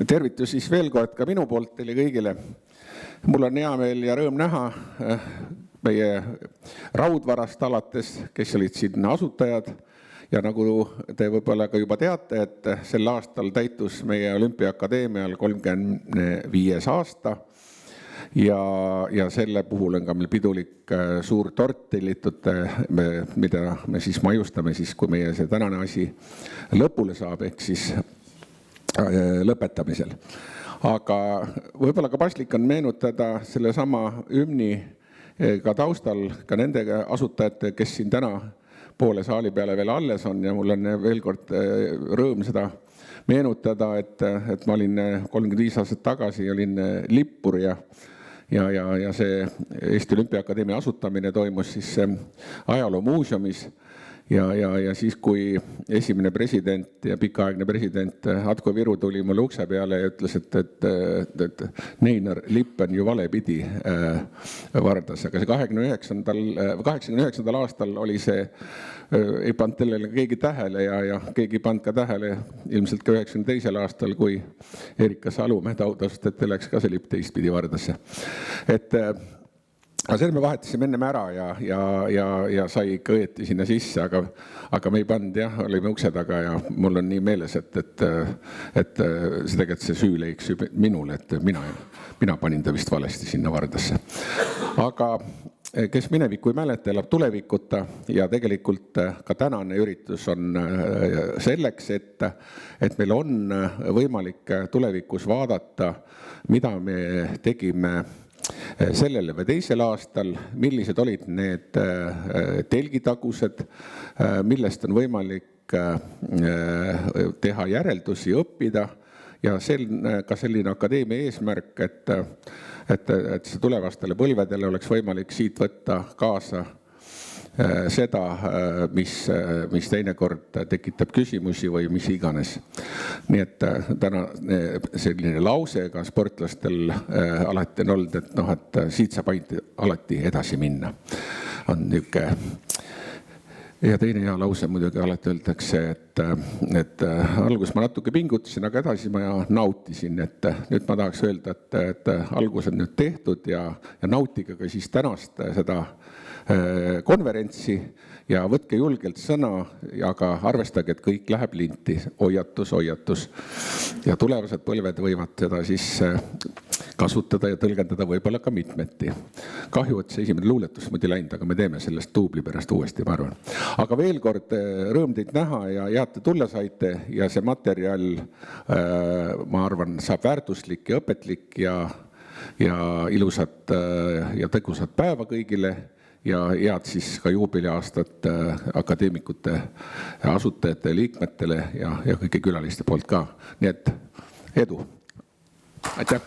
Tervitus siis veel kord ka minu poolt teile kõigile. Mul on hea meel ja rõõm näha meie Raudvarast alates, kes olid siin asutajad. Ja nagu te võib-olla ka juba teate, et sel aastal täitus meie Olümpiaakadeemial 35 aasta. Ja selle puhul on ka meil pidulik suur tort tellitud, mida me siis maiustame, siis, kui meie see tänane asi lõpule saab, ehk siis lõpetamisel. Aga võib-olla ka paslik on meenutada selle sama hümni ka taustal ka nende asutajate, kes siin täna poole saali peale veel alles on, ja mul on veel kord rõõm seda meenutada, et ma olin 35 aastat tagasi, olin lippur ja see Eesti Olümpiaakadeemia asutamine toimus siis ajaloomuuseumis. Ja siis, kui esimene president ja pikaaegne president Atko Viru tuli mulle ukse peale ja ütles, et Neinar, lipp on ju valepidi Vardas. Aga see 89. aastal oli see, ei pannud sellele keegi tähele ja keegi pannud ka tähele ilmselt ka 92. aastal, kui Erika Salumäe taudast, et läks ka see lipp teistpidi Vardasse. Aga selle me vahetasime ennem ära ja sai ikka õieti sinna sisse, aga me ei pannud, jah, olime ukse taga ja mul on nii meeles, et see tegelikult see süü leiks minule, et mina panin ta vist valesti sinna Vardasse. Aga kes minevikku ei mäleta, elab tulevikuta ja tegelikult ka tänane üritus on selleks, et meil on võimalik tulevikus vaadata, mida me tegime sellel või teisel aastal, millised olid need telgitagused, millest on võimalik teha järeldusi, õppida ja ka selline akadeemia eesmärk, et see tulevastele põlvedele oleks võimalik siit võtta kaasa seda, mis teinekord tekitab küsimusi või mis iganes. Nii et täna selline lause ka sportlastel alati on olnud, et siit saab alati edasi minna. On niisugune. Ja teine hea lause muidugi alati öeldakse, et algus ma natuke pingutasin, aga edasi ma nautisin, et nüüd ma tahaks öelda, et algus on nüüd tehtud ja nautige ka siis tänast seda konverentsi ja võtke julgelt sõna, aga arvestage, et kõik läheb linti, hoiatus. Ja tulevased põlved võivad seda siis kasutada ja tõlgendada võib-olla ka mitmeti. Kahju, et see esimene luuletus muidu läinud, aga me teeme sellest duubli pärast uuesti, ma arvan. Aga veel kord rõõm teid näha ja head te tulla saite ja see materjal, ma arvan, saab väärtuslik ja õpetlik ja ilusat ja tõgusat päeva kõigile. Ja head siis ka juubeliaastat akadeemikute, asutajate, liikmetele ja kõigi külaliste poolt ka. Nii et edu! Aitäh!